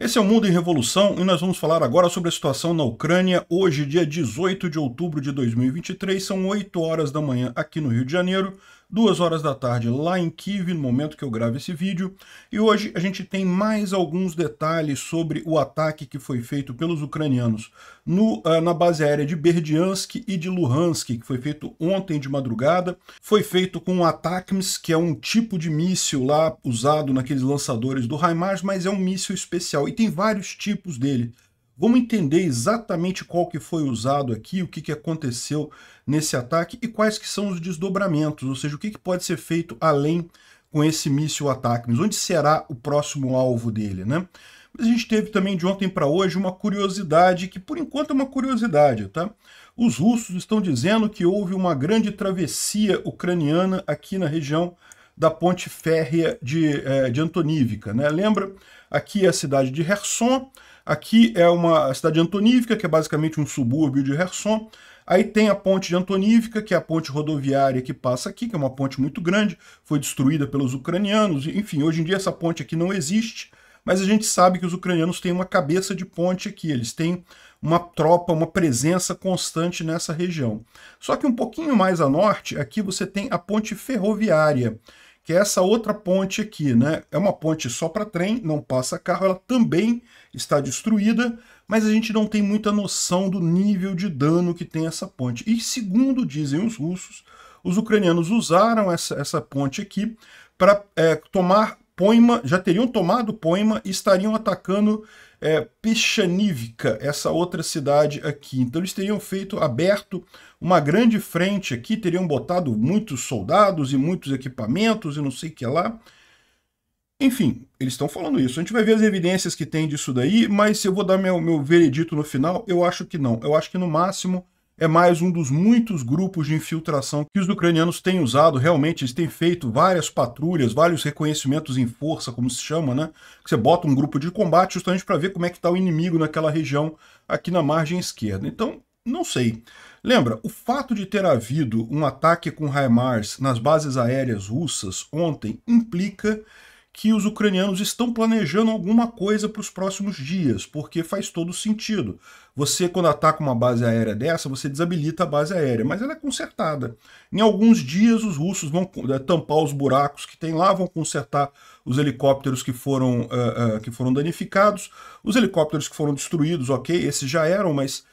Esse é o Mundo em Revolução e nós vamos falar agora sobre a situação na Ucrânia. Hoje, dia 18 de outubro de 2023, são 8 horas da manhã aqui no Rio de Janeiro, 2 horas da tarde lá em Kiev, no momento que eu gravo esse vídeo. E hoje a gente tem mais alguns detalhes sobre o ataque que foi feito pelos ucranianos na base aérea de Berdyansk e de Luhansk, que foi feito ontem de madrugada. Foi feito com o ATACMS, que é um tipo de míssil lá usado naqueles lançadores do HIMARS, mas é um míssil especial e tem vários tipos dele. Vamos entender exatamente qual que foi usado aqui, o que aconteceu nesse ataque e quais que são os desdobramentos, ou seja, o que pode ser feito além com esse míssil ATACMS, onde será o próximo alvo dele, né? Mas a gente teve também de ontem para hoje uma curiosidade, que por enquanto é uma curiosidade, tá? Os russos estão dizendo que houve uma travessia ucraniana aqui na região da ponte férrea de Antonivka, né? Lembra? Aqui é a cidade de Kherson, aqui é a cidade de Antonivka, que é basicamente um subúrbio de Kherson. Aí tem a ponte de Antonivka, que é a ponte rodoviária que passa aqui, que é uma ponte muito grande, foi destruída pelos ucranianos. Enfim, hoje em dia essa ponte aqui não existe, mas a gente sabe que os ucranianos têm uma cabeça de ponte aqui, eles têm uma tropa, uma presença constante nessa região. Só que um pouquinho mais a norte, aqui você tem a ponte ferroviária, que é essa outra ponte aqui, né? É uma ponte só para trem, não passa carro, ela também está destruída, mas a gente não tem muita noção do nível de dano que tem essa ponte. E segundo dizem os russos, os ucranianos usaram essa ponte aqui para tomar Poima, já teriam tomado Poima e estariam atacando Pechanivka, essa outra cidade aqui. Então eles teriam aberto uma grande frente aqui, teriam botado muitos soldados e muitos equipamentos e não sei o que lá. Enfim, eles estão falando isso. A gente vai ver as evidências que tem disso daí, mas se eu vou dar meu veredito no final, eu acho que não. Eu acho que no máximo é mais um dos muitos grupos de infiltração que os ucranianos têm usado. Realmente, eles têm feito várias patrulhas, vários reconhecimentos em força, como se chama, né? Que você bota um grupo de combate justamente para ver como é que está o inimigo naquela região aqui na margem esquerda. Então, não sei. Lembra, o fato de ter havido um ataque com HIMARS nas bases aéreas russas ontem implica que os ucranianos estão planejando alguma coisa para os próximos dias, porque faz todo sentido. Você, quando ataca uma base aérea dessa, você desabilita a base aérea, mas ela é consertada. Em alguns dias, os russos vão tampar os buracos que tem lá, vão consertar os helicópteros que foram danificados, os helicópteros que foram destruídos, ok, esses já eram, mas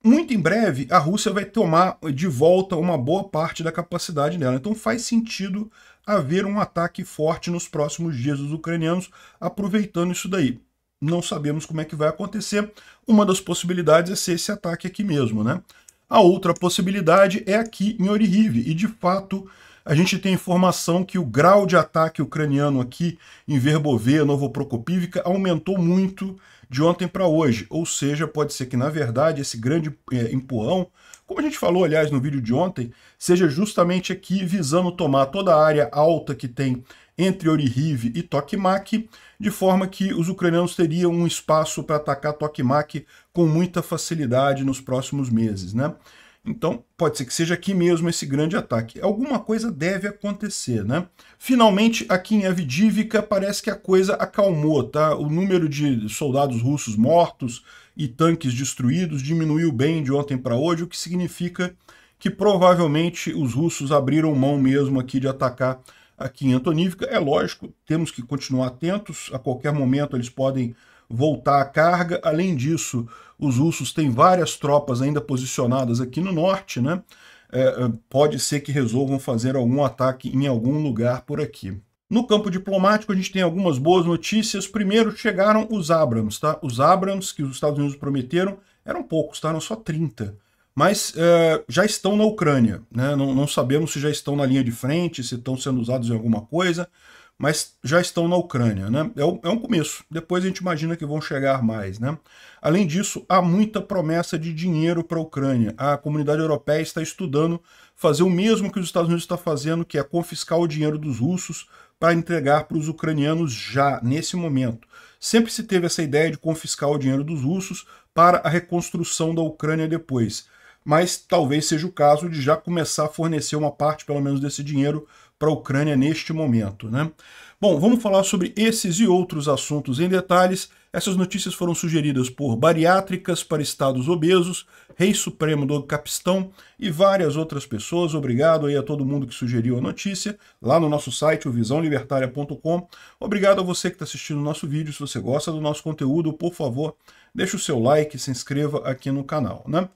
muito em breve a Rússia vai tomar de volta uma boa parte da capacidade dela. Então faz sentido haver um ataque forte nos próximos dias dos ucranianos, aproveitando isso daí. Não sabemos como é que vai acontecer. Uma das possibilidades é ser esse ataque aqui mesmo, né? A outra possibilidade é aqui em Oryhiv, e de fato a gente tem informação que o grau de ataque ucraniano aqui em Verbovê, Novoprokopivka, aumentou muito de ontem para hoje. Ou seja, pode ser que, na verdade, esse grande empurrão, como a gente falou, aliás, no vídeo de ontem, seja justamente aqui visando tomar toda a área alta que tem entre Oryhiv e Tokmak, de forma que os ucranianos teriam um espaço para atacar Tokmak com muita facilidade nos próximos meses, né? Então, pode ser que seja aqui mesmo esse grande ataque. Alguma coisa deve acontecer, né? Finalmente, aqui em Avdiivka, parece que a coisa acalmou, tá? O número de soldados russos mortos e tanques destruídos diminuiu bem de ontem para hoje, o que significa que provavelmente os russos abriram mão mesmo aqui de atacar aqui em Antonivka. É lógico, temos que continuar atentos, a qualquer momento eles podem voltar à carga. Além disso, os russos têm várias tropas ainda posicionadas aqui no norte, né? Pode ser que resolvam fazer algum ataque em algum lugar por aqui. No campo diplomático, a gente tem algumas boas notícias. Primeiro, chegaram os Abrams, tá? Os Abrams que os Estados Unidos prometeram eram poucos, tá? Eram só 30. Mas já estão na Ucrânia, né? Não sabemos se já estão na linha de frente, se estão sendo usados em alguma coisa, mas já estão na Ucrânia, né? É um começo. Depois a gente imagina que vão chegar mais, né? Além disso, há muita promessa de dinheiro para a Ucrânia. A comunidade europeia está estudando fazer o mesmo que os Estados Unidos está fazendo, que é confiscar o dinheiro dos russos para entregar para os ucranianos já, nesse momento. Sempre se teve essa ideia de confiscar o dinheiro dos russos para a reconstrução da Ucrânia depois. Mas talvez seja o caso de já começar a fornecer uma parte, pelo menos, desse dinheiro para a Ucrânia neste momento, né? Bom, vamos falar sobre esses e outros assuntos em detalhes. Essas notícias foram sugeridas por Bariátricas para Estados Obesos, Rei Supremo do Capistão e várias outras pessoas. Obrigado aí a todo mundo que sugeriu a notícia, lá no nosso site, o visãolibertaria.com. Obrigado a você que está assistindo o nosso vídeo. Se você gosta do nosso conteúdo, por favor, deixe o seu like e se inscreva aqui no canal, né?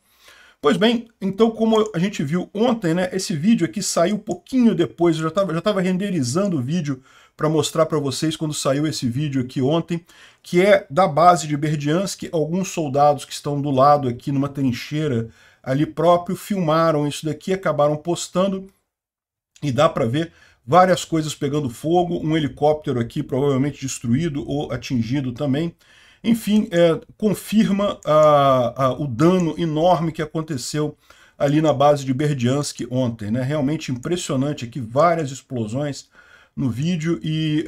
Pois bem, então como a gente viu ontem, né, esse vídeo aqui saiu um pouquinho depois, eu já estava renderizando o vídeo para mostrar para vocês quando saiu esse vídeo aqui ontem, que é da base de Berdiansk. Alguns soldados que estão do lado aqui numa trincheira ali próprio filmaram isso daqui, acabaram postando e dá para ver várias coisas pegando fogo, um helicóptero aqui provavelmente destruído ou atingido também. Enfim, confirma o dano enorme que aconteceu ali na base de Berdiansk ontem, né? Realmente impressionante aqui, várias explosões no vídeo e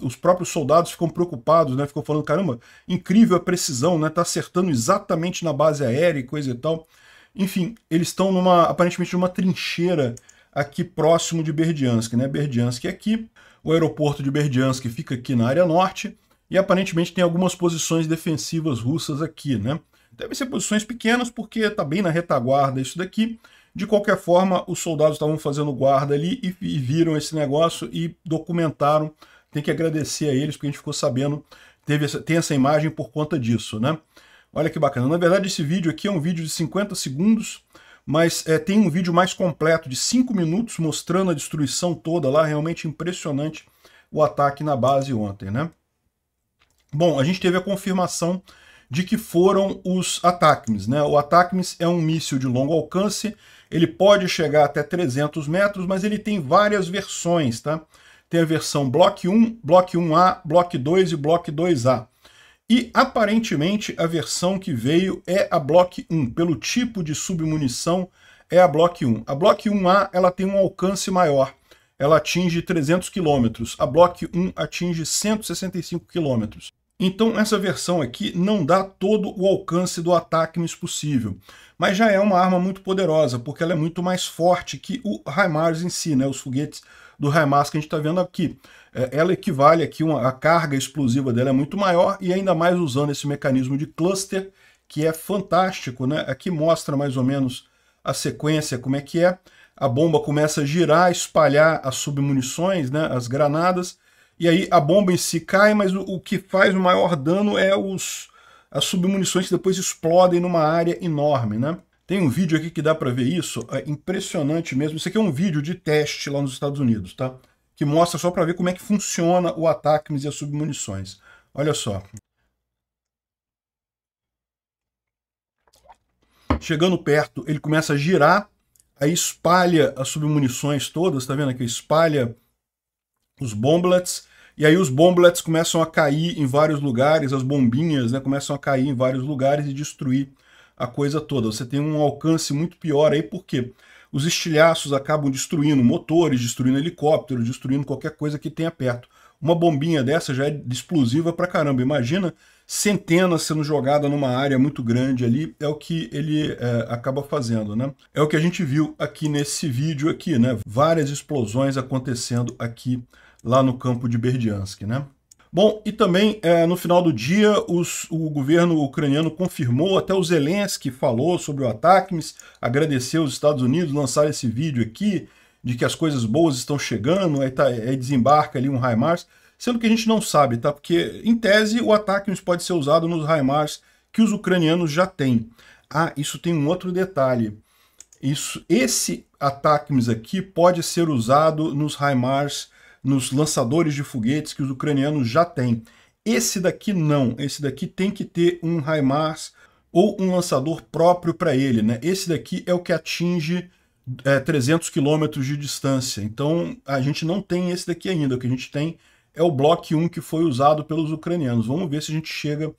os próprios soldados ficam preocupados, né? Ficam falando, caramba, incrível a precisão, né? Tá acertando exatamente na base aérea e coisa e tal. Enfim, eles estão aparentemente numa trincheira aqui próximo de Berdiansk, né? Berdiansk é aqui, o aeroporto de Berdiansk fica aqui na área norte, e aparentemente tem algumas posições defensivas russas aqui, né? Devem ser posições pequenas porque está bem na retaguarda isso daqui. De qualquer forma, os soldados estavam fazendo guarda ali e viram esse negócio e documentaram. Tem que agradecer a eles porque a gente ficou sabendo, tem essa imagem por conta disso, né? Olha que bacana. Na verdade, esse vídeo aqui é um vídeo de 50 segundos, mas tem um vídeo mais completo de 5 minutos mostrando a destruição toda lá. Realmente impressionante o ataque na base ontem, né? Bom, a gente teve a confirmação de que foram os ATACMS, né? O ATACMS é um míssil de longo alcance, ele pode chegar até 300 metros, mas ele tem várias versões, tá? Tem a versão Block 1, Block 1A, Block 2 e Block 2A. E, aparentemente, a versão que veio é a Block 1. Pelo tipo de submunição, é a Block 1. A Block 1A ela tem um alcance maior. Ela atinge 300 km. A Block 1 atinge 165 km. Então essa versão aqui não dá todo o alcance do ATACMS possível, mas já é uma arma muito poderosa, porque ela é muito mais forte que o HIMARS em si, né? Os foguetes do HIMARS que a gente está vendo aqui. Ela equivale aqui, a carga explosiva dela é muito maior, e ainda mais usando esse mecanismo de cluster, que é fantástico, né? Aqui mostra mais ou menos a sequência, como é que é. A bomba começa a girar, espalhar as submunições, né? As granadas, e aí a bomba em si cai, mas o que faz o maior dano é as submunições que depois explodem numa área enorme, né? Tem um vídeo aqui que dá para ver isso, é impressionante mesmo. Isso aqui é um vídeo de teste lá nos Estados Unidos, tá? Que mostra só para ver como é que funciona o ATACMS e as submunições. Olha só. Chegando perto, ele começa a girar, aí espalha as submunições todas, tá vendo aqui? Espalha os bomblets, e aí os bomblets começam a cair em vários lugares, as bombinhas, né, começam a cair em vários lugares e destruir a coisa toda. Você tem um alcance muito pior aí, porque os estilhaços acabam destruindo motores, destruindo helicópteros, destruindo qualquer coisa que tenha perto. Uma bombinha dessa já é explosiva pra caramba. Imagina centenas sendo jogadas numa área muito grande ali, é o que ele acaba fazendo, né? É o que a gente viu aqui nesse vídeo aqui, né? Várias explosões acontecendo aqui lá no campo de Berdiansk, né? Bom, e também no final do dia o governo ucraniano confirmou, até o Zelensky falou sobre o ATACMS, agradeceu os Estados Unidos, lançaram esse vídeo aqui, de que as coisas boas estão chegando, aí desembarca ali um HIMARS, sendo que a gente não sabe, tá? Porque, em tese, o ATACMS pode ser usado nos HIMARS que os ucranianos já têm. Ah, isso tem um outro detalhe. Esse ATACMS aqui pode ser usado nos HIMARS, nos lançadores de foguetes que os ucranianos já têm. Esse daqui não. Esse daqui tem que ter um HIMARS ou um lançador próprio para ele, né? Esse daqui é o que atinge 300 km de distância. Então a gente não tem esse daqui ainda. O que a gente tem é o Block 1 que foi usado pelos ucranianos. Vamos ver se a gente chega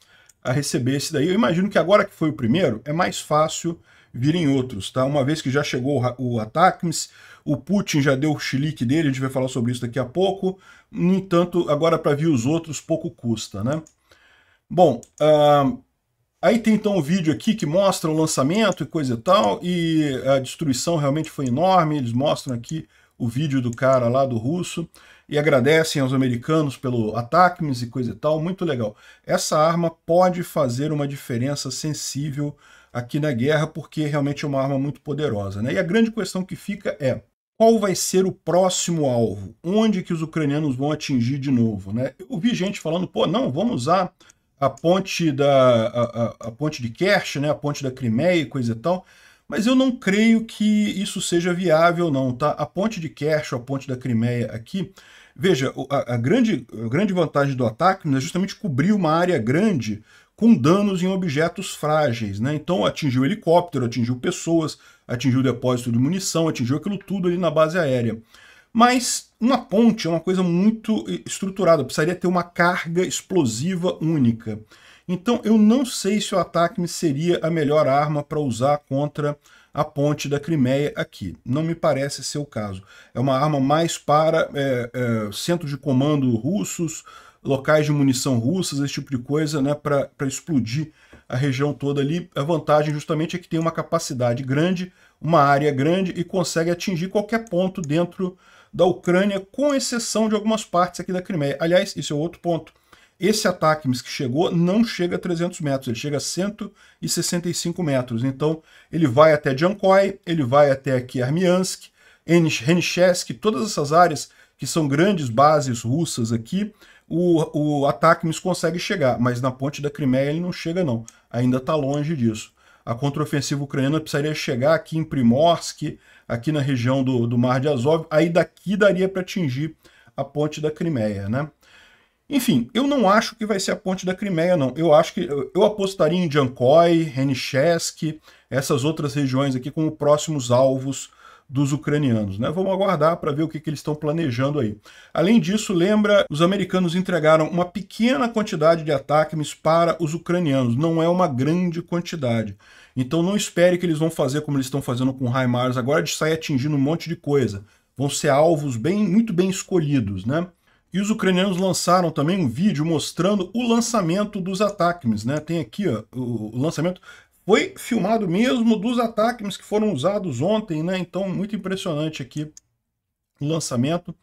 a receber esse daí. Eu imagino que agora que foi o primeiro, é mais fácil virem outros, tá? Uma vez que já chegou o ATACMS, o Putin já deu o chilique dele, a gente vai falar sobre isso daqui a pouco. No entanto, agora para vir os outros, pouco custa, né? Bom, aí tem então um vídeo aqui que mostra o lançamento e coisa e tal, e a destruição realmente foi enorme. Eles mostram aqui o vídeo do cara lá, do russo, e agradecem aos americanos pelo ATACMS e coisa e tal, muito legal. Essa arma pode fazer uma diferença sensível aqui na guerra, porque realmente é uma arma muito poderosa, né? E a grande questão que fica é: qual vai ser o próximo alvo? Onde que os ucranianos vão atingir de novo, né? Eu vi gente falando, pô, não, vamos usar a ponte a ponte de Kerch, né, a ponte da Crimeia e coisa e tal, mas eu não creio que isso seja viável não, tá? A ponte de Kerch, a ponte da Crimeia aqui, veja, a grande vantagem do ataque é justamente cobrir uma área grande com danos em objetos frágeis, né? Então atingiu helicóptero, atingiu pessoas, atingiu depósito de munição, atingiu aquilo tudo ali na base aérea. Mas uma ponte é uma coisa muito estruturada, precisaria ter uma carga explosiva única. Então eu não sei se o ATACMS seria a melhor arma para usar contra a ponte da Crimeia aqui. Não me parece ser o caso. É uma arma mais para centros de comando russos, locais de munição russas, esse tipo de coisa, né, para explodir a região toda ali. A vantagem justamente é que tem uma capacidade grande, uma área grande e consegue atingir qualquer ponto dentro da Ucrânia, com exceção de algumas partes aqui da Crimeia. Aliás, esse é outro ponto. Esse ATACMS que chegou não chega a 300 metros, ele chega a 165 metros. Então, ele vai até Jankoy, ele vai até aqui Armiansk, Henichesk, todas essas áreas que são grandes bases russas aqui, o ATACMS consegue chegar, mas na ponte da Crimeia ele não chega não, ainda está longe disso. A contraofensiva ucraniana precisaria chegar aqui em Primorsk, aqui na região do Mar de Azov, aí daqui daria para atingir a ponte da Crimeia, né? Enfim, eu não acho que vai ser a ponte da Crimeia, não. Eu acho que eu apostaria em Jankoy, Henichesk, essas outras regiões aqui como próximos alvos dos ucranianos, né? Vamos aguardar para ver o que eles estão planejando aí. Além disso, lembra, os americanos entregaram uma pequena quantidade de ATACMS para os ucranianos, não é uma grande quantidade. Então não espere que eles vão fazer como eles estão fazendo com o HIMARS agora, de sair atingindo um monte de coisa. Vão ser alvos muito bem escolhidos, né? E os ucranianos lançaram também um vídeo mostrando o lançamento dos ATACMS, né? Tem aqui, ó, o lançamento foi filmado mesmo dos ATACMS que foram usados ontem, né? Então, muito impressionante aqui o lançamento,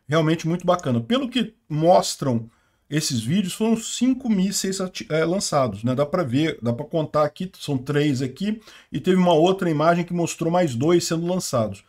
realmente muito bacana. Pelo que mostram esses vídeos, foram 5 mísseis lançados, né? Dá para ver, dá para contar aqui, são 3 aqui, e teve uma outra imagem que mostrou mais 2 sendo lançados.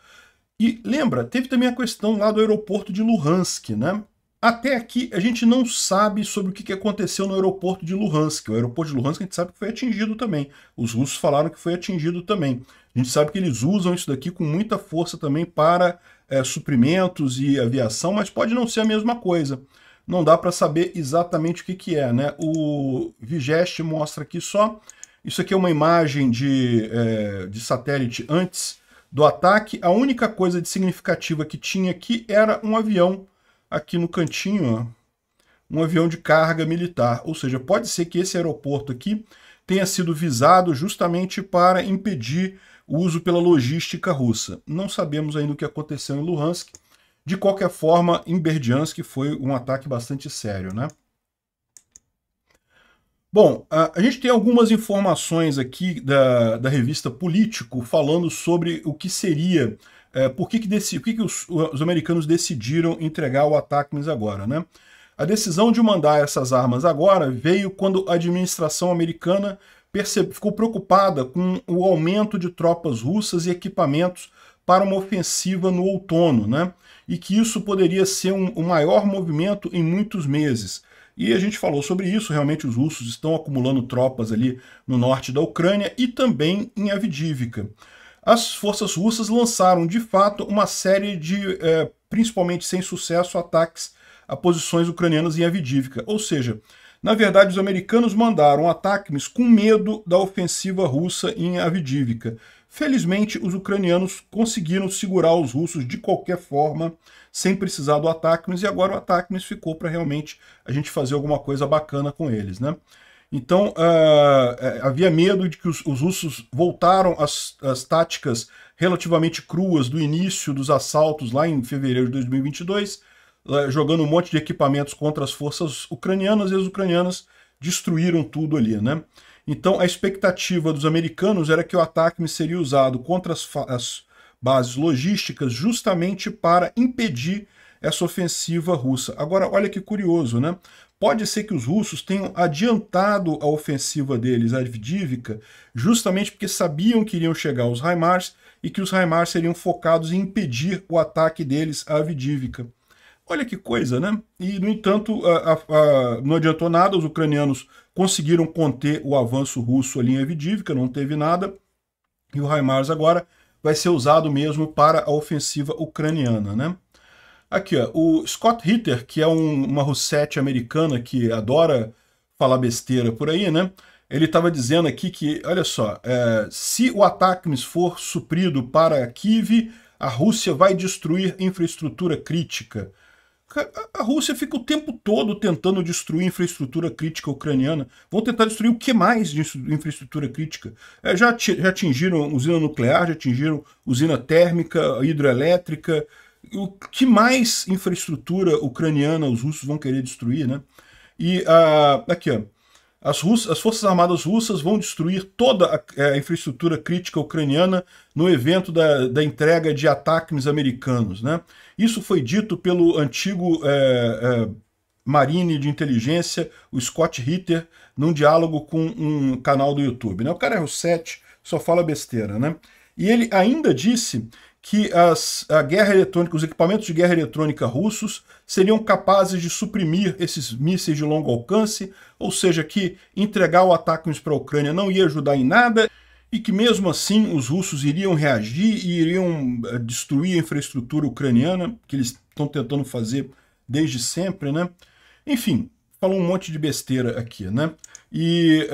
E lembra, teve também a questão lá do aeroporto de Luhansk, né? Até aqui a gente não sabe sobre o que aconteceu no aeroporto de Luhansk. O aeroporto de Luhansk a gente sabe que foi atingido também. Os russos falaram que foi atingido também. A gente sabe que eles usam isso daqui com muita força também para suprimentos e aviação, mas pode não ser a mesma coisa. Não dá para saber exatamente o que é, né? O Vigest mostra aqui só. Isso aqui é uma imagem de satélite antes do ataque. A única coisa de significativa que tinha aqui era um avião aqui no cantinho, ó, um avião de carga militar. Ou seja, pode ser que esse aeroporto aqui tenha sido visado justamente para impedir o uso pela logística russa. Não sabemos ainda o que aconteceu em Luhansk. De qualquer forma, em Berdiansk foi um ataque bastante sério, né? Bom, a gente tem algumas informações aqui da revista Político falando sobre o que seria, por que os americanos decidiram entregar o ATACMS agora, né? A decisão de mandar essas armas agora veio quando a administração americana ficou preocupada com o aumento de tropas russas e equipamentos para uma ofensiva no outono, né? E que isso poderia ser um maior movimento em muitos meses. E a gente falou sobre isso, realmente os russos estão acumulando tropas ali no norte da Ucrânia e também em Avdivka. As forças russas lançaram, de fato, uma série de, principalmente sem sucesso, ataques a posições ucranianas em Avdivka. Ou seja, na verdade, os americanos mandaram ATACMS com medo da ofensiva russa em Avdivka. Felizmente, os ucranianos conseguiram segurar os russos de qualquer forma, sem precisar do ATACMS, e agora o ATACMS ficou para realmente a gente fazer alguma coisa bacana com eles, né? Então, havia medo de que os russos voltaram às táticas relativamente cruas do início dos assaltos lá em fevereiro de 2022, jogando um monte de equipamentos contra as forças ucranianas, e as ucranianas destruíram tudo ali, né? Então, a expectativa dos americanos era que o ATACMS seria usado contra as bases logísticas justamente para impedir essa ofensiva russa. Agora, olha que curioso, né? Pode ser que os russos tenham adiantado a ofensiva deles à Avdiivka justamente porque sabiam que iriam chegar os HIMARS e que os HIMARS seriam focados em impedir o ataque deles à Avdiivka. Olha que coisa, né? E, no entanto, não adiantou nada, os ucranianos conseguiram conter o avanço russo ali em Avdiivka, não teve nada, e o HIMARS agora vai ser usado mesmo para a ofensiva ucraniana, né? Aqui, ó, o Scott Ritter, que é uma russete americana que adora falar besteira por aí, né? Ele estava dizendo aqui que, olha só, se o ATACMS for suprido para Kiev, a Rússia vai destruir infraestrutura crítica. A Rússia fica o tempo todo tentando destruir infraestrutura crítica ucraniana. Vão tentar destruir o que mais de infraestrutura crítica? Já atingiram usina nuclear, já atingiram usina térmica, hidroelétrica. O que mais infraestrutura ucraniana os russos vão querer destruir, né? E aqui, ó, as Forças Armadas russas vão destruir toda a infraestrutura crítica ucraniana no evento da entrega de ATACMS americanos, né? Isso foi dito pelo antigo marine de inteligência, o Scott Ritter, num diálogo com um canal do YouTube, né? O cara é russete, só fala besteira, né? E ele ainda disse que a guerra eletrônica, os equipamentos de guerra eletrônica russos seriam capazes de suprimir esses mísseis de longo alcance, ou seja, que entregar o ATACMS para a Ucrânia não ia ajudar em nada, e que mesmo assim os russos iriam reagir e iriam destruir a infraestrutura ucraniana, que eles estão tentando fazer desde sempre, né? Enfim, falou um monte de besteira aqui, né? E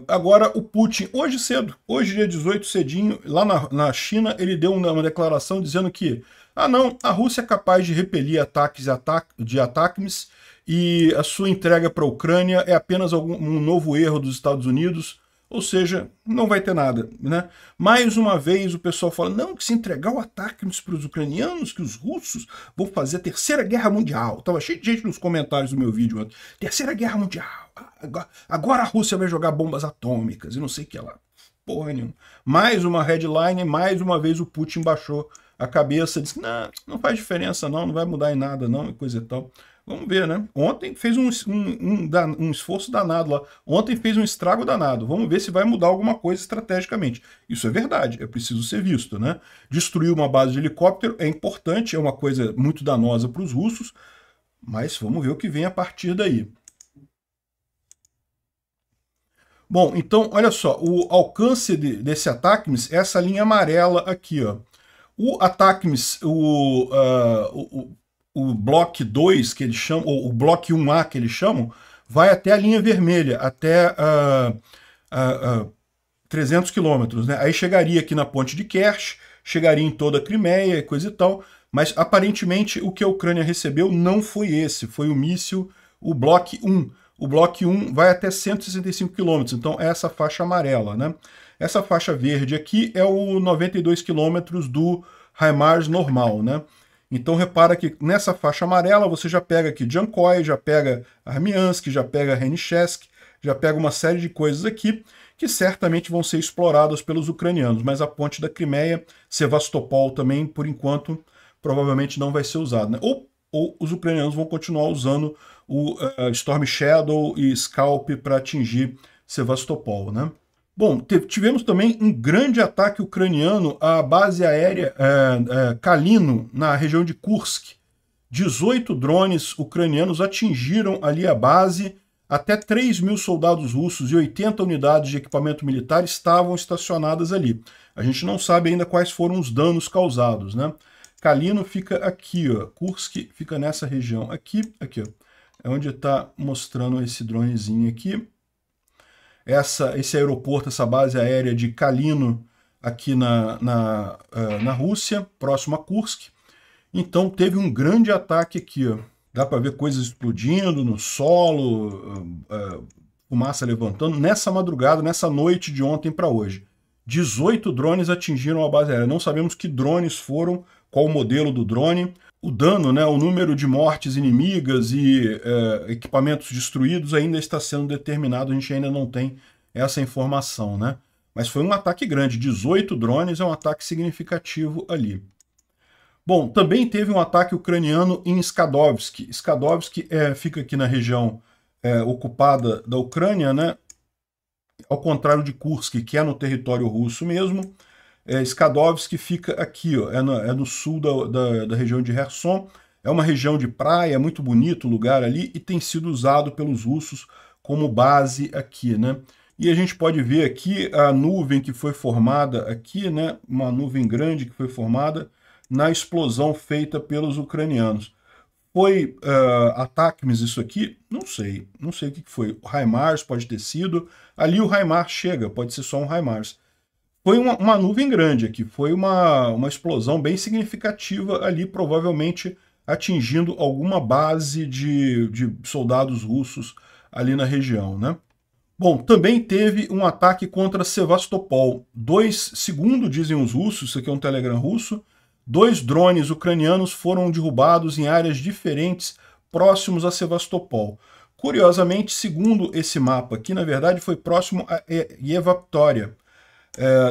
agora o Putin, hoje cedo, hoje dia 18 cedinho, lá na China, ele deu uma declaração dizendo que não, a Rússia é capaz de repelir ataques de ATACMS e a sua entrega para a Ucrânia é apenas um novo erro dos Estados Unidos, ou seja, não vai ter nada, né? Mais uma vez o pessoal fala, não, que se entregar o ATACMS para os ucranianos, que os russos vão fazer a Terceira Guerra Mundial. Tava cheio de gente nos comentários do meu vídeo, Terceira Guerra Mundial, agora a Rússia vai jogar bombas atômicas e não sei o que lá. Porra nenhuma. Mais uma headline, mais uma vez o Putin baixou a cabeça, disse que não faz diferença não vai mudar em nada não, e coisa e tal. Vamos ver, né? Ontem fez um esforço danado lá. Ontem fez um estrago danado. Vamos ver se vai mudar alguma coisa estrategicamente. Isso é verdade, é preciso ser visto, né? Destruir uma base de helicóptero é importante, é uma coisa muito danosa para os russos, mas vamos ver o que vem a partir daí. Bom, então, olha só, o alcance desse ATACMS é essa linha amarela aqui, ó. O ATACMS, o Block 2, que eles chamam, ou o Block 1A, que eles chamam, vai até a linha vermelha, até 300 quilômetros, né? Aí chegaria aqui na ponte de Kerch, chegaria em toda a Crimeia e coisa e tal, mas aparentemente o que a Ucrânia recebeu não foi esse, foi o míssil, o Block 1. O Block 1 vai até 165 quilômetros, então é essa faixa amarela, né? Essa faixa verde aqui é o 92 quilômetros do HIMARS normal, né? Então repara que nessa faixa amarela você já pega aqui Jankoy, já pega Armiansk, já pega Henichesk, já pega uma série de coisas aqui que certamente vão ser exploradas pelos ucranianos, mas a ponte da Crimeia, Sevastopol também, por enquanto, provavelmente não vai ser usada, né? Ou os ucranianos vão continuar usando o Storm Shadow e Scalp para atingir Sevastopol, né? Bom, tivemos também um grande ataque ucraniano à base aérea Kalino, na região de Kursk. 18 drones ucranianos atingiram ali a base, até 3.000 soldados russos e 80 unidades de equipamento militar estavam estacionadas ali. A gente não sabe ainda quais foram os danos causados, né? Kalino fica aqui, ó. Kursk fica nessa região aqui, ó. É onde está mostrando esse dronezinho aqui. Esse aeroporto, essa base aérea de Kalino, aqui na Rússia, próximo a Kursk. Então teve um grande ataque aqui, ó. Dá para ver coisas explodindo no solo, fumaça levantando, nessa madrugada, nessa noite de ontem para hoje. 18 drones atingiram a base aérea. Não sabemos que drones foram, qual o modelo do drone. O dano, né, o número de mortes inimigas e equipamentos destruídos ainda está sendo determinado, a gente ainda não tem essa informação, né? Mas foi um ataque grande, 18 drones é um ataque significativo ali. Bom, também teve um ataque ucraniano em Skadovsk. Skadovsk fica aqui na região ocupada da Ucrânia, né? Ao contrário de Kursk, que é no território russo mesmo. Skadovsk fica aqui, ó, no sul da região de Kherson. É uma região de praia, muito bonito o lugar ali, e tem sido usado pelos russos como base aqui, né? E a gente pode ver aqui a nuvem que foi formada aqui, né? Uma nuvem grande que foi formada na explosão feita pelos ucranianos. Foi ATACMS isso aqui? Não sei o que foi. O HIMARS pode ter sido. Ali o HIMARS chega, pode ser só um HIMARS. Foi uma nuvem grande aqui, foi uma explosão bem significativa ali, provavelmente atingindo alguma base de soldados russos ali na região, né? Bom, também teve um ataque contra Sevastopol. Segundo dizem os russos, isso aqui é um telegram russo, 2 drones ucranianos foram derrubados em áreas diferentes próximos a Sevastopol. Curiosamente, segundo esse mapa aqui, na verdade foi próximo a Yevaptória,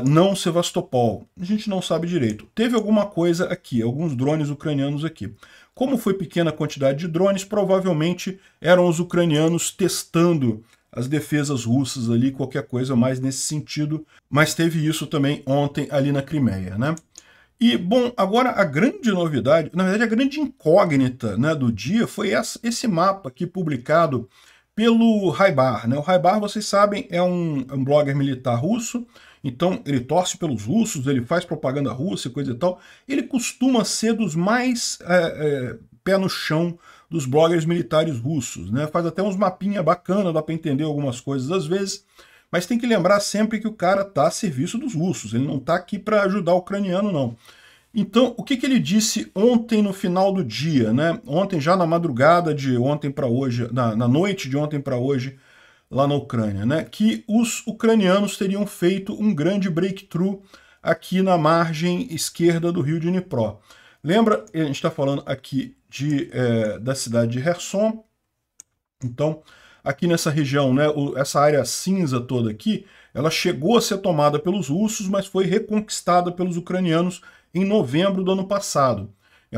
não Sevastopol. A gente não sabe direito. Teve alguma coisa aqui, alguns drones ucranianos aqui. Como foi pequena quantidade de drones, provavelmente eram os ucranianos testando as defesas russas ali, qualquer coisa mais nesse sentido. Mas teve isso também ontem ali na Crimeia, né? E, bom, agora a grande novidade, na verdade a grande incógnita, né, do dia foi esse mapa aqui publicado pelo Raibar, né? O Raibar, vocês sabem, é um blogger militar russo, então ele torce pelos russos, ele faz propaganda russa e coisa e tal. Ele costuma ser dos mais pé no chão dos bloggers militares russos, né? Faz até uns mapinha bacana, dá para entender algumas coisas às vezes, mas tem que lembrar sempre que o cara está a serviço dos russos, ele não está aqui para ajudar o ucraniano, não. Então, o que ele disse ontem no final do dia, né? Ontem, já na madrugada de ontem para hoje, na noite de ontem para hoje, lá na Ucrânia, né? Que os ucranianos teriam feito um grande breakthrough aqui na margem esquerda do rio de Dnipro. Lembra, a gente está falando aqui da cidade de Kherson. Então, aqui nessa região, né, essa área cinza toda aqui, ela chegou a ser tomada pelos russos, mas foi reconquistada pelos ucranianos em novembro do ano passado,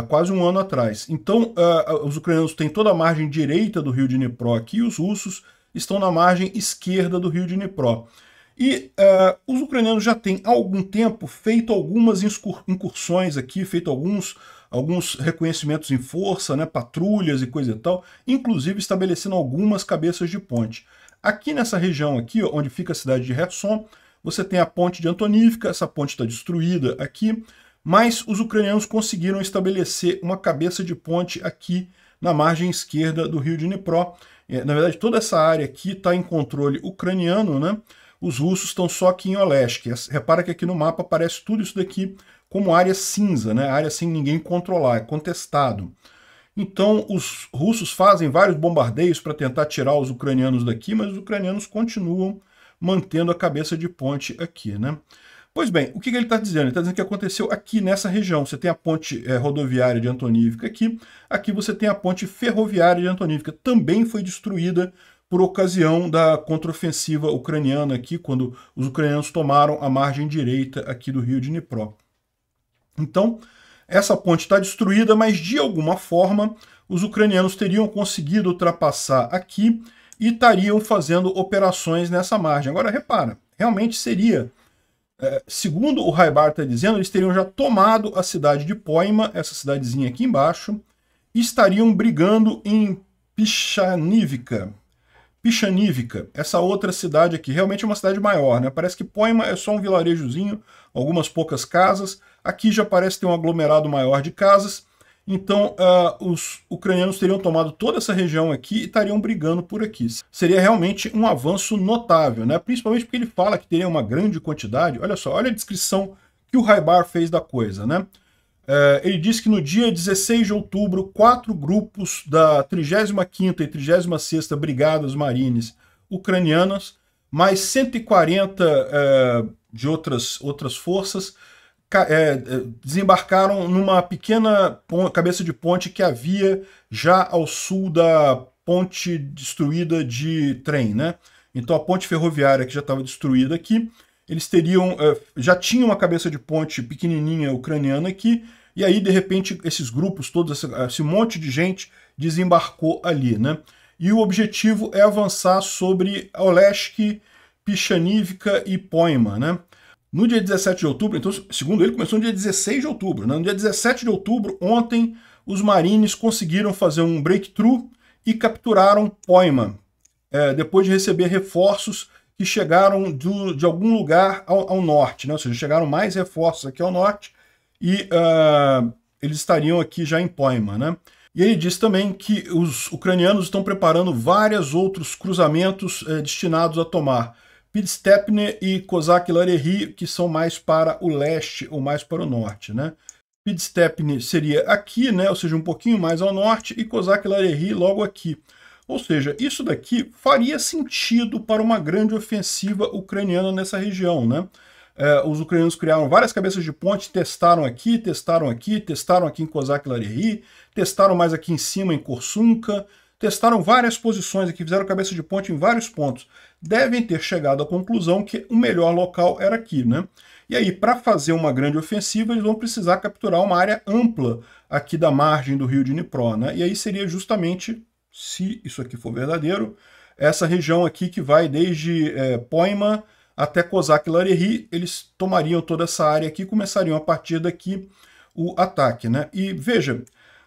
quase um ano atrás. Então, os ucranianos têm toda a margem direita do rio de Dnipro aqui, e os russos estão na margem esquerda do rio de Dnipro. E os ucranianos já têm há algum tempo feito algumas incursões aqui, feito alguns reconhecimentos em força, né, patrulhas e coisa e tal, inclusive estabelecendo algumas cabeças de ponte. Aqui nessa região aqui, onde fica a cidade de Kherson, você tem a ponte de Antonivka, essa ponte está destruída aqui, mas os ucranianos conseguiram estabelecer uma cabeça de ponte aqui na margem esquerda do rio de Dnipro. Na verdade, toda essa área aqui está em controle ucraniano, né? Os russos estão só aqui em Oleshk. Repara que aqui no mapa aparece tudo isso daqui como área cinza, né? Área sem ninguém controlar, é contestado. Então, os russos fazem vários bombardeios para tentar tirar os ucranianos daqui, mas os ucranianos continuam mantendo a cabeça de ponte aqui, né? Pois bem, o que ele está dizendo? Ele está dizendo que aconteceu aqui nessa região. Você tem a ponte rodoviária de Antonivka aqui você tem a ponte ferroviária de Antonivka. Também foi destruída por ocasião da contraofensiva ucraniana aqui, quando os ucranianos tomaram a margem direita aqui do rio de Dnipro. Então, essa ponte está destruída, mas de alguma forma os ucranianos teriam conseguido ultrapassar aqui e estariam fazendo operações nessa margem. Agora, repara, realmente seria... segundo o Raibar está dizendo, eles teriam já tomado a cidade de Poima, essa cidadezinha aqui embaixo, e estariam brigando em Pichanivka, essa outra cidade aqui. Realmente é uma cidade maior, né? Parece que Poima é só um vilarejozinho, algumas poucas casas. Aqui já parece ter um aglomerado maior de casas. Então, os ucranianos teriam tomado toda essa região aqui e estariam brigando por aqui. Seria realmente um avanço notável, né? Principalmente porque ele fala que teria uma grande quantidade. Olha só, olha a descrição que o Raibar fez da coisa, né? Ele disse que no dia 16 de outubro, 4 grupos da 35ª e 36ª Brigadas Marines ucranianas, mais 140 de outras forças, desembarcaram numa pequena cabeça de ponte que havia já ao sul da ponte destruída de trem, né? Então a ponte ferroviária que já estava destruída aqui, eles teriam, já tinham uma cabeça de ponte pequenininha ucraniana aqui, e aí, de repente, esses grupos, todos esse monte de gente desembarcou ali, né? E o objetivo é avançar sobre Oleshk, Pichanivka e Poima, né? No dia 17 de outubro, então, segundo ele, começou no dia 16 de outubro, né? No dia 17 de outubro, ontem, os marines conseguiram fazer um breakthrough e capturaram Poima, depois de receber reforços que chegaram de algum lugar ao norte, né? Ou seja, chegaram mais reforços aqui ao norte e eles estariam aqui já em Poima, né? E ele diz também que os ucranianos estão preparando vários outros cruzamentos destinados a tomar Pidstepne e Kozak-Larehy, que são mais para o leste ou mais para o norte, né? Pidstepne seria aqui, né? Ou seja, um pouquinho mais ao norte, e Kozak-Larehy logo aqui. Ou seja, isso daqui faria sentido para uma grande ofensiva ucraniana nessa região, né? Os ucranianos criaram várias cabeças de ponte, testaram aqui em Kozak-Larehy, testaram mais aqui em cima em Korsunka, testaram várias posições aqui, fizeram cabeça de ponte em vários pontos. Devem ter chegado à conclusão que o melhor local era aqui, né? E aí, para fazer uma grande ofensiva, eles vão precisar capturar uma área ampla aqui da margem do rio Dnipro, né? E aí seria justamente, se isso aqui for verdadeiro, essa região aqui que vai desde Poima até Kozak-Larehy, eles tomariam toda essa área aqui e começariam a partir daqui o ataque, né? E veja,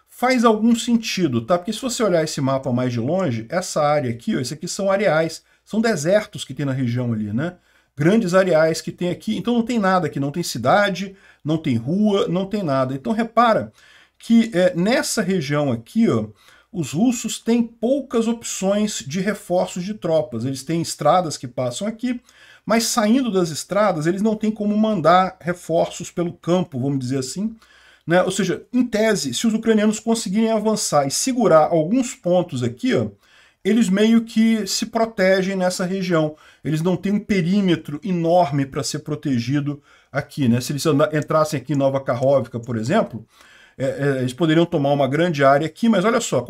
faz algum sentido, tá? Porque se você olhar esse mapa mais de longe, essa área aqui, ó, esse aqui são areais, são desertos que tem na região ali, né? Grandes areais que tem aqui, então não tem nada aqui, não tem cidade, não tem rua, não tem nada. Então repara que nessa região aqui, ó, os russos têm poucas opções de reforços de tropas. Eles têm estradas que passam aqui, mas saindo das estradas, eles não têm como mandar reforços pelo campo, vamos dizer assim, né? Ou seja, em tese, se os ucranianos conseguirem avançar e segurar alguns pontos aqui, ó, eles meio que se protegem nessa região. Eles não têm um perímetro enorme para ser protegido aqui, né? Se eles entrassem aqui em Nova Kakhovka, por exemplo, eles poderiam tomar uma grande área aqui, mas olha só,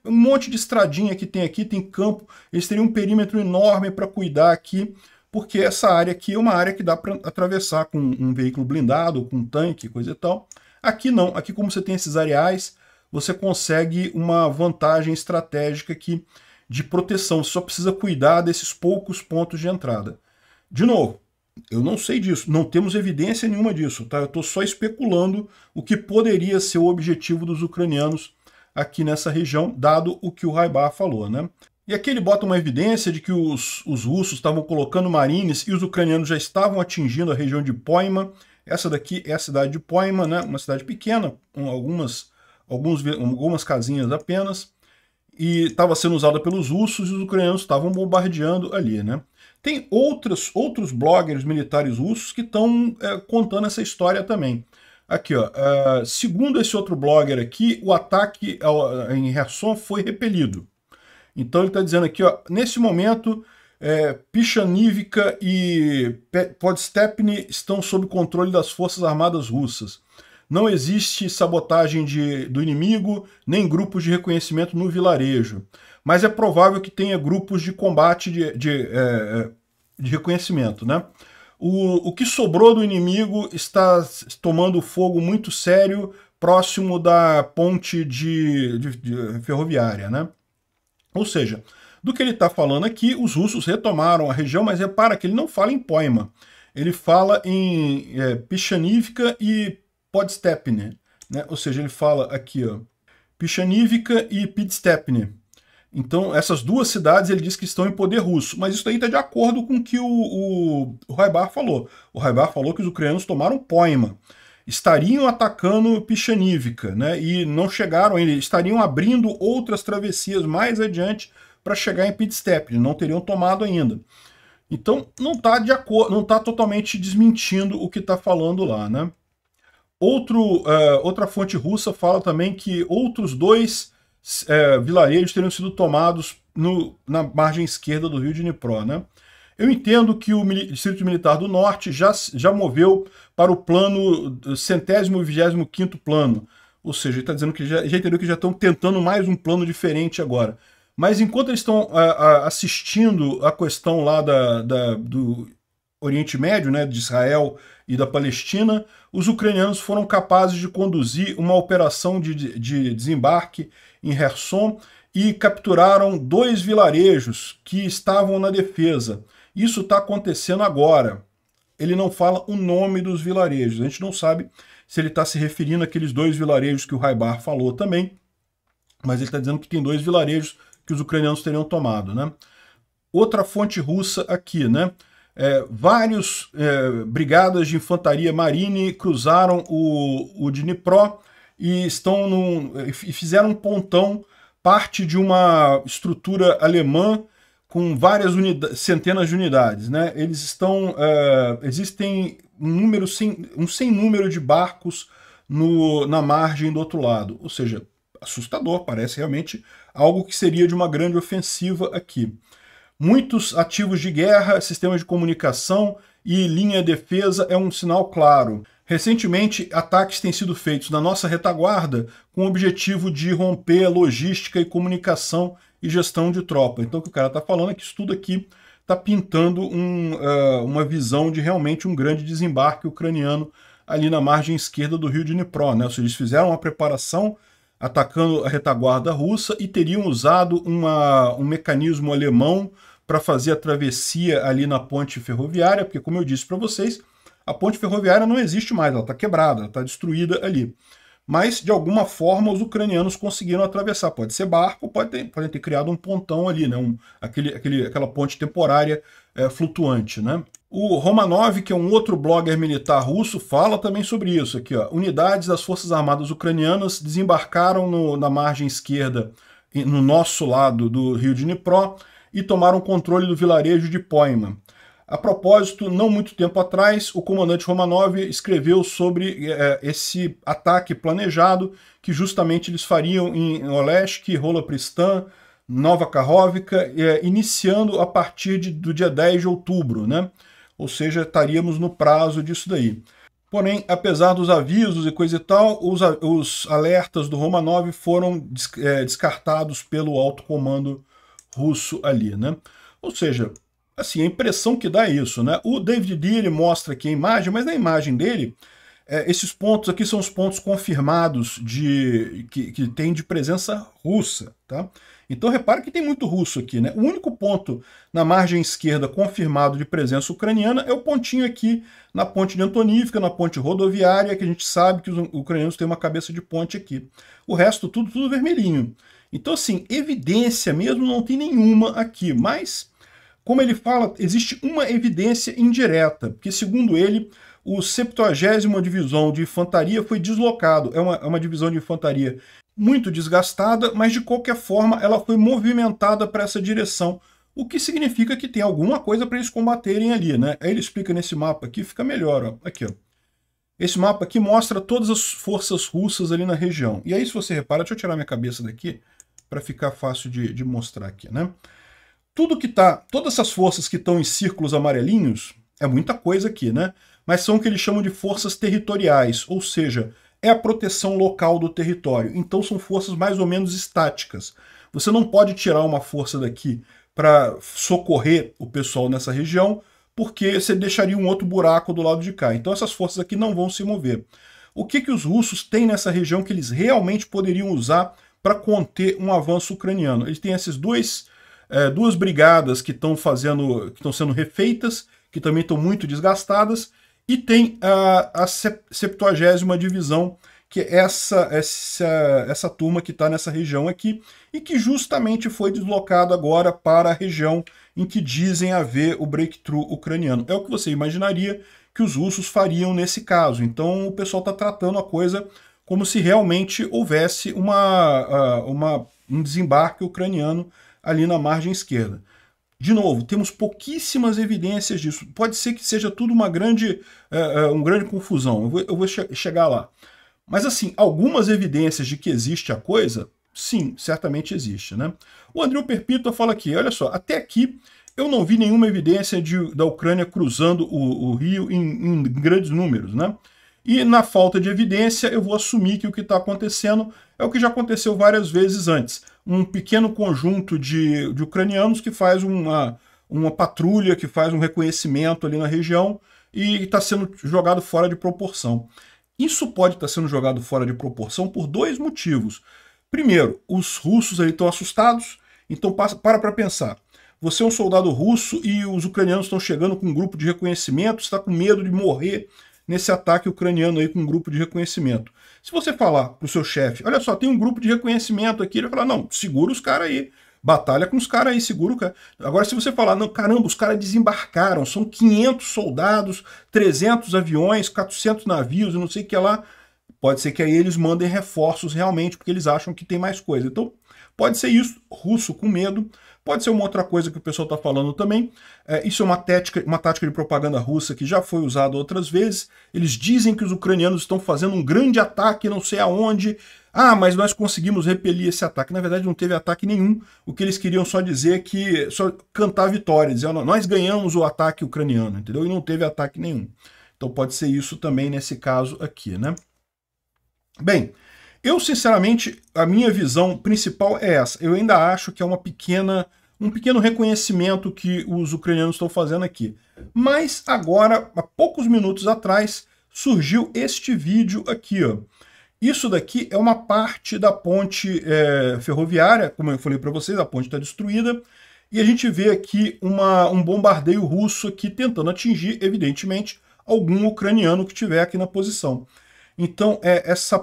um monte de estradinha que tem aqui, tem campo, eles teriam um perímetro enorme para cuidar aqui, porque essa área aqui é uma área que dá para atravessar com um veículo blindado, com um tanque, coisa e tal. Aqui não, aqui como você tem esses areais, você consegue uma vantagem estratégica aqui de proteção, você só precisa cuidar desses poucos pontos de entrada. De novo, eu não sei disso, não temos evidência nenhuma disso, tá? Eu estou só especulando o que poderia ser o objetivo dos ucranianos aqui nessa região, dado o que o Raibar falou, né? E aqui ele bota uma evidência de que os russos estavam colocando marines e os ucranianos já estavam atingindo a região de Poima. Essa daqui é a cidade de Poima, né? Uma cidade pequena, com algumas casinhas apenas, e estava sendo usada pelos russos e os ucranianos estavam bombardeando ali, né? Tem outros bloggers militares russos que estão contando essa história também. Aqui, ó, segundo esse outro blogger aqui, o ataque em Kherson foi repelido. Então ele está dizendo aqui, ó, nesse momento, Pichanivka e Podstepny estão sob controle das forças armadas russas. Não existe sabotagem do inimigo, nem grupos de reconhecimento no vilarejo. Mas é provável que tenha grupos de combate de reconhecimento, né? O que sobrou do inimigo está tomando fogo muito sério próximo da ponte de ferroviária, né? Ou seja, do que ele está falando aqui, os russos retomaram a região, mas repara que ele não fala em Poima. Ele fala em Pichanivka e Podstepny, né? Ou seja, ele fala aqui, ó, Pichanivka e Pidstepny. Então, essas duas cidades ele diz que estão em poder russo, mas isso daí está de acordo com o que o Raibar falou. O Raibar falou que os ucranianos tomaram Poima, estariam atacando Pichanivka, né? E não chegaram ainda, estariam abrindo outras travessias mais adiante para chegar em Pidstepny, não teriam tomado ainda. Então, não está de acordo, não está totalmente desmentindo o que está falando lá, né? Outra fonte russa fala também que outros dois vilarejos teriam sido tomados na margem esquerda do rio Dnipro, né? Eu entendo que o Distrito Militar do Norte já moveu para o plano 125º plano, ou seja, ele está dizendo que já entendeu que já estão tentando mais um plano diferente agora. Mas enquanto eles estão assistindo a questão lá Oriente Médio, né, de Israel e da Palestina, os ucranianos foram capazes de conduzir uma operação de desembarque em Kherson e capturaram 2 vilarejos que estavam na defesa. Isso está acontecendo agora. Ele não fala o nome dos vilarejos. A gente não sabe se ele está se referindo àqueles 2 vilarejos que o Haibar falou também, mas ele está dizendo que tem 2 vilarejos que os ucranianos teriam tomado, né? Outra fonte russa aqui, né? Vários brigadas de infantaria marine cruzaram o Dnipro e fizeram um pontão, parte de uma estrutura alemã com várias centenas de unidades, né? Eles estão, existem um sem número de barcos na margem do outro lado, ou seja, assustador, parece realmente algo que seria de uma grande ofensiva aqui. Muitos ativos de guerra, sistemas de comunicação e linha de defesa é um sinal claro. Recentemente, ataques têm sido feitos na nossa retaguarda com o objetivo de romper a logística e comunicação e gestão de tropa. Então o que o cara está falando é que isso tudo aqui está pintando uma visão de realmente um grande desembarque ucraniano ali na margem esquerda do rio Dnipro, né? Ou seja, eles fizeram uma preparação atacando a retaguarda russa e teriam usado um mecanismo alemão para fazer a travessia ali na ponte ferroviária, porque, como eu disse para vocês, a ponte ferroviária não existe mais, ela está quebrada, ela está destruída ali. Mas, de alguma forma, os ucranianos conseguiram atravessar. Pode ser barco, podem ter criado um pontão ali, né? Aquela ponte temporária flutuante, né? O Romanov, que é um outro blogger militar russo, fala também sobre isso. Aqui, ó. Unidades das Forças Armadas Ucranianas desembarcaram na margem esquerda, no nosso lado do rio Dnipro, e tomaram controle do vilarejo de Poima. A propósito, não muito tempo atrás, o comandante Romanov escreveu sobre esse ataque planejado que justamente eles fariam em Olesk, Rolopristan, Nova Kakhovka, iniciando a partir do dia 10 de outubro, né? Ou seja, estaríamos no prazo disso daí. Porém, apesar dos avisos e coisa e tal, os alertas do Romanov foram descartados pelo alto comando russo ali, né? Ou seja, assim, a impressão que dá é isso, né? O David D, ele mostra aqui a imagem, mas na imagem dele, esses pontos aqui são os pontos confirmados que tem de presença russa, tá? Então repara que tem muito russo aqui, né? O único ponto na margem esquerda confirmado de presença ucraniana é o pontinho aqui na ponte de Antonivka, na ponte rodoviária, que a gente sabe que os ucranianos têm uma cabeça de ponte aqui. O resto tudo vermelhinho. Então assim, evidência mesmo não tem nenhuma aqui, mas, como ele fala, existe uma evidência indireta, porque segundo ele, o 70ª Divisão de Infantaria foi deslocado. É uma divisão de infantaria muito desgastada, mas de qualquer forma ela foi movimentada para essa direção, o que significa que tem alguma coisa para eles combaterem ali, né? Aí ele explica nesse mapa aqui, fica melhor, ó. Aqui, ó. Esse mapa aqui mostra todas as forças russas ali na região. E aí, se você repara, deixa eu tirar minha cabeça daqui para ficar fácil de mostrar aqui, né? Todas essas forças que estão em círculos amarelinhos, é muita coisa aqui, né? Mas são o que eles chamam de forças territoriais, ou seja, é a proteção local do território. Então são forças mais ou menos estáticas. Você não pode tirar uma força daqui para socorrer o pessoal nessa região, porque você deixaria um outro buraco do lado de cá. Então essas forças aqui não vão se mover. O que os russos têm nessa região que eles realmente poderiam usar para conter um avanço ucraniano? Eles têm essas duas brigadas que estão sendo refeitas, que também estão muito desgastadas, e tem a 70ª Divisão, que é essa turma que está nessa região aqui, e que justamente foi deslocado agora para a região em que dizem haver o breakthrough ucraniano. É o que você imaginaria que os russos fariam nesse caso. Então o pessoal está tratando a coisa como se realmente houvesse um desembarque ucraniano ali na margem esquerda. De novo, temos pouquíssimas evidências disso. Pode ser que seja tudo uma grande confusão. Eu vou chegar lá. Mas, assim, algumas evidências de que existe a coisa, sim, certamente existe, né? O Andreu Perpítua fala aqui, olha só, até aqui eu não vi nenhuma evidência da Ucrânia cruzando o rio em grandes números, né? E na falta de evidência, eu vou assumir que o que está acontecendo é o que já aconteceu várias vezes antes. Um pequeno conjunto de ucranianos que faz um uma patrulha que faz um reconhecimento ali na região e está sendo jogado fora de proporção. Isso pode estar sendo jogado fora de proporção por dois motivos. Primeiro, os russos ali estão assustados, então para pensar. Você é um soldado russo e os ucranianos estão chegando com um grupo de reconhecimento, está com medo de morrer nesse ataque ucraniano aí com um grupo de reconhecimento. Se você falar para o seu chefe, olha só, tem um grupo de reconhecimento aqui, ele vai falar, não, segura os caras aí, batalha com os caras aí, segura o cara. Agora, se você falar, não, caramba, os caras desembarcaram, são 500 soldados, 300 aviões, 400 navios, e não sei o que lá, pode ser que aí eles mandem reforços realmente, porque eles acham que tem mais coisa. Então, pode ser isso, russo com medo, pode ser uma outra coisa que o pessoal está falando também. Isso é uma tática de propaganda russa que já foi usada outras vezes. Eles dizem que os ucranianos estão fazendo um grande ataque, não sei aonde. Ah, mas nós conseguimos repelir esse ataque. Na verdade, não teve ataque nenhum. O que eles queriam só dizer é que, só cantar vitória, dizer, nós ganhamos o ataque ucraniano, entendeu? E não teve ataque nenhum. Então pode ser isso também nesse caso aqui, né? Bem, eu sinceramente, a minha visão principal é essa. Eu ainda acho que é um pequeno reconhecimento que os ucranianos estão fazendo aqui. Mas agora, há poucos minutos atrás, surgiu este vídeo aqui, ó. Isso daqui é uma parte da ponte ferroviária, como eu falei para vocês, a ponte está destruída, e a gente vê aqui um bombardeio russo aqui tentando atingir, evidentemente, algum ucraniano que estiver aqui na posição. Então, essa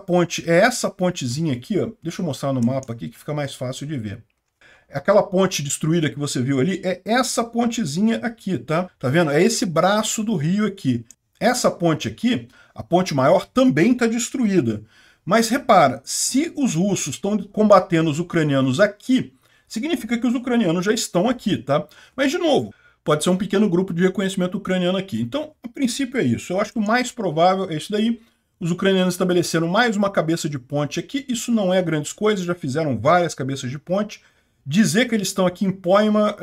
pontezinha aqui, ó, deixa eu mostrar no mapa aqui que fica mais fácil de ver. Aquela ponte destruída que você viu ali é essa pontezinha aqui, tá? Tá vendo? É esse braço do rio aqui. Essa ponte aqui, a ponte maior, também está destruída. Mas repara, se os russos estão combatendo os ucranianos aqui, significa que os ucranianos já estão aqui, tá? Mas, de novo, pode ser um pequeno grupo de reconhecimento ucraniano aqui. Então, a princípio é isso. Eu acho que o mais provável é isso daí. Os ucranianos estabeleceram mais uma cabeça de ponte aqui. Isso não é grandes coisas, já fizeram várias cabeças de ponte. Dizer que eles estão aqui em Poima,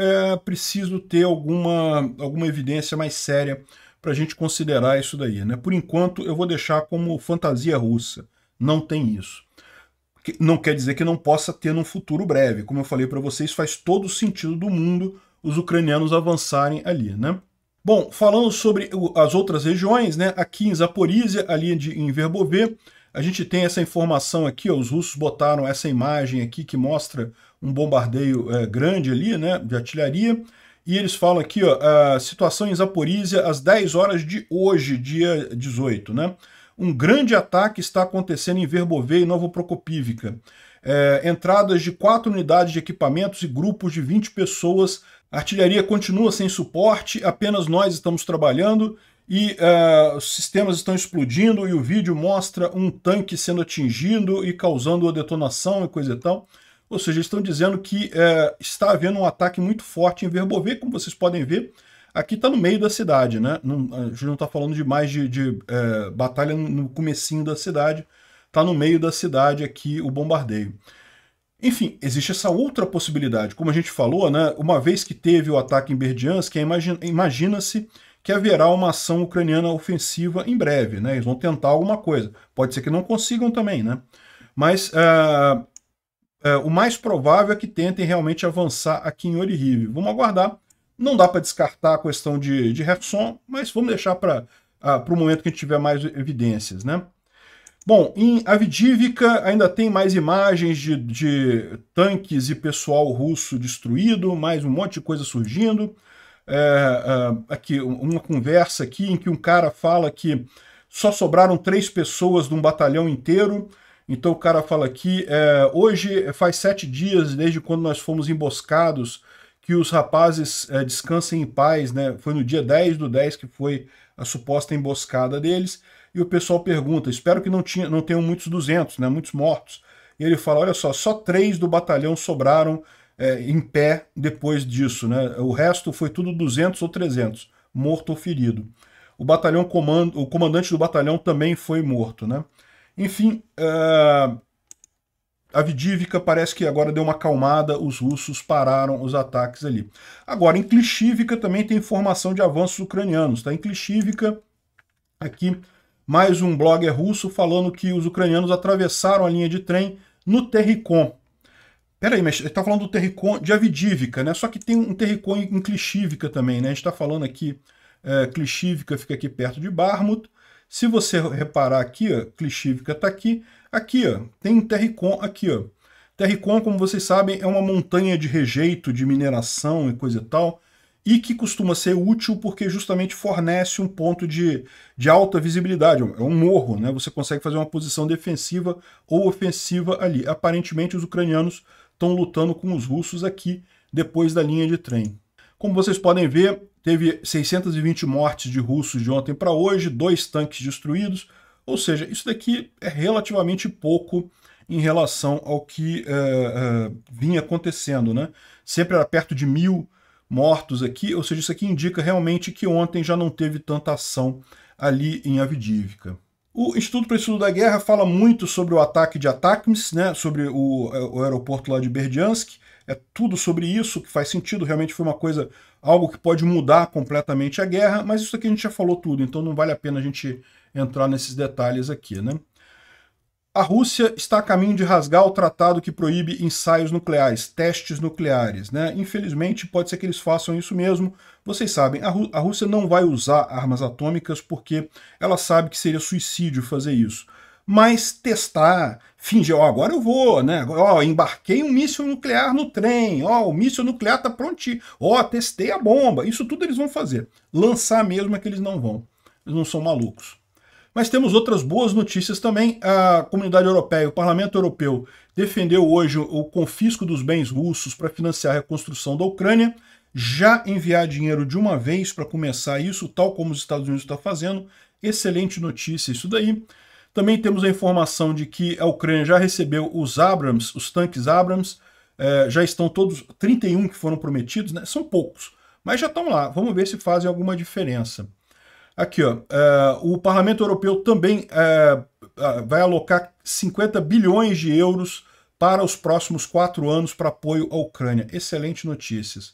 preciso ter alguma evidência mais séria para a gente considerar isso daí, né? Por enquanto, eu vou deixar como fantasia russa. Não tem isso. Não quer dizer que não possa ter num futuro breve. Como eu falei para vocês, faz todo o sentido do mundo os ucranianos avançarem ali, né? Bom, falando sobre as outras regiões, né? Aqui em Zaporizhia, ali em Verbovê, a gente tem essa informação aqui, ó, os russos botaram essa imagem aqui que mostra um bombardeio grande ali, né, de artilharia, e eles falam aqui, ó, a situação em Zaporizhia às 10 horas de hoje, dia 18, né? Um grande ataque está acontecendo em Verbovê e Novoprokopivka. Entradas de 4 unidades de equipamentos e grupos de 20 pessoas. A artilharia continua sem suporte, apenas nós estamos trabalhando e os sistemas estão explodindo e o vídeo mostra um tanque sendo atingido e causando a detonação e coisa e tal. Ou seja, eles estão dizendo que está havendo um ataque muito forte em Verbovê, como vocês podem ver. Aqui está no meio da cidade, né? A gente não está falando de mais de batalha no comecinho da cidade. Está no meio da cidade aqui o bombardeio. Enfim, existe essa outra possibilidade. Como a gente falou, né? Uma vez que teve o ataque em Berdiansk, imagina-se que haverá uma ação ucraniana ofensiva em breve, né? Eles vão tentar alguma coisa. Pode ser que não consigam também, né? Mas o mais provável é que tentem realmente avançar aqui em Orihivy. Vamos aguardar. Não dá para descartar a questão de Kherson, mas vamos deixar para o momento que a gente tiver mais evidências, né? Bom, em Avdiivka ainda tem mais imagens de tanques e pessoal russo destruído, mais um monte de coisa surgindo. Aqui, uma conversa aqui em que um cara fala que só sobraram 3 pessoas de um batalhão inteiro. Então o cara fala aqui, hoje faz 7 dias desde quando nós fomos emboscados, que os rapazes descansem em paz, né? Foi no dia 10/10 que foi a suposta emboscada deles, e o pessoal pergunta, espero que não tenham muitos 200, né? Muitos mortos. E ele fala, olha só 3 do batalhão sobraram em pé depois disso, né? O resto foi tudo 200 ou 300, morto ou ferido. O comandante do batalhão também foi morto, né? Enfim, Avdiivka parece que agora deu uma acalmada, os russos pararam os ataques ali. Agora, em Klishchiivka também tem informação de avanços ucranianos. Tá? Em Klishchiivka, aqui, mais um blogger russo falando que os ucranianos atravessaram a linha de trem no Terricom. Peraí, mas ele tá falando do Terrikon de Avdivka, né? Só que tem um Terrikon em Klishivka também, né? A gente tá falando aqui, Klishivka fica aqui perto de Barmut. Se você reparar aqui, ó, Klishivka tá aqui. Aqui, ó, tem um Terrikon aqui, ó. Terrikon, como vocês sabem, é uma montanha de rejeito, de mineração e coisa e tal, e que costuma ser útil porque justamente fornece um ponto de alta visibilidade, é um morro, né? Você consegue fazer uma posição defensiva ou ofensiva ali. Aparentemente os ucranianos estão lutando com os russos aqui, depois da linha de trem. Como vocês podem ver, teve 620 mortes de russos de ontem para hoje, 2 tanques destruídos, ou seja, isso daqui é relativamente pouco em relação ao que vinha acontecendo, né? Sempre era perto de 1000 mortos aqui, ou seja, isso aqui indica realmente que ontem já não teve tanta ação ali em Avdivka. O Instituto para o Estudo da Guerra fala muito sobre o ataque de Atakms, né? Sobre o aeroporto lá de Berdyansk, é tudo sobre isso, que faz sentido, realmente foi uma coisa, algo que pode mudar completamente a guerra, mas isso aqui a gente já falou tudo, então não vale a pena a gente entrar nesses detalhes aqui, né? A Rússia está a caminho de rasgar o tratado que proíbe ensaios nucleares, testes nucleares, né? Infelizmente, pode ser que eles façam isso mesmo. Vocês sabem, a Rússia não vai usar armas atômicas porque ela sabe que seria suicídio fazer isso. Mas testar, fingir, ó, agora eu vou, né? Ó, embarquei um míssil nuclear no trem, ó, o míssil nuclear tá prontinho, ó, testei a bomba. Isso tudo eles vão fazer. Lançar mesmo é que eles não vão. Eles não são malucos. Mas temos outras boas notícias também. A Comunidade Europeia, o Parlamento Europeu, defendeu hoje o confisco dos bens russos para financiar a reconstrução da Ucrânia, já enviar dinheiro de uma vez para começar isso, tal como os Estados Unidos estão fazendo. Excelente notícia isso daí. Também temos a informação de que a Ucrânia já recebeu os Abrams, os tanques Abrams, já estão todos, 31 que foram prometidos, né? São poucos, mas já estão lá. Vamos ver se fazem alguma diferença. Aqui, ó, o Parlamento Europeu também vai alocar 50 bilhões de euros para os próximos 4 anos para apoio à Ucrânia. Excelentes notícias.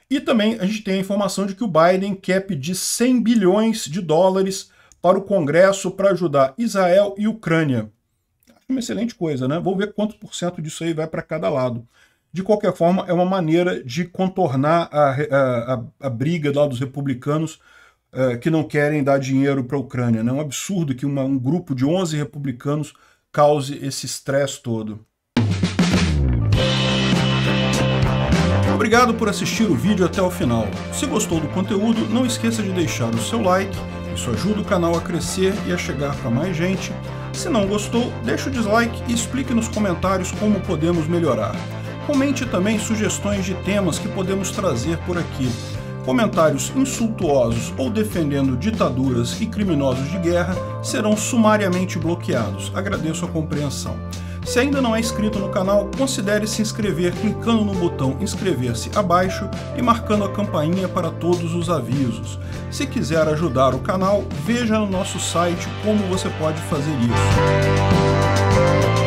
E também a gente tem a informação de que o Biden quer pedir 100 bilhões de dólares para o Congresso para ajudar Israel e Ucrânia. Uma excelente coisa, né? Vamos ver quanto % disso aí vai para cada lado. De qualquer forma, é uma maneira de contornar a briga lá dos republicanos que não querem dar dinheiro para a Ucrânia. É um absurdo que um grupo de 11 republicanos cause esse estresse todo. Obrigado por assistir o vídeo até o final. Se gostou do conteúdo, não esqueça de deixar o seu like, isso ajuda o canal a crescer e a chegar para mais gente. Se não gostou, deixe o dislike e explique nos comentários como podemos melhorar. Comente também sugestões de temas que podemos trazer por aqui. Comentários insultuosos ou defendendo ditaduras e criminosos de guerra serão sumariamente bloqueados. Agradeço a compreensão. Se ainda não é inscrito no canal, considere se inscrever clicando no botão inscrever-se abaixo e marcando a campainha para todos os avisos. Se quiser ajudar o canal, veja no nosso site como você pode fazer isso.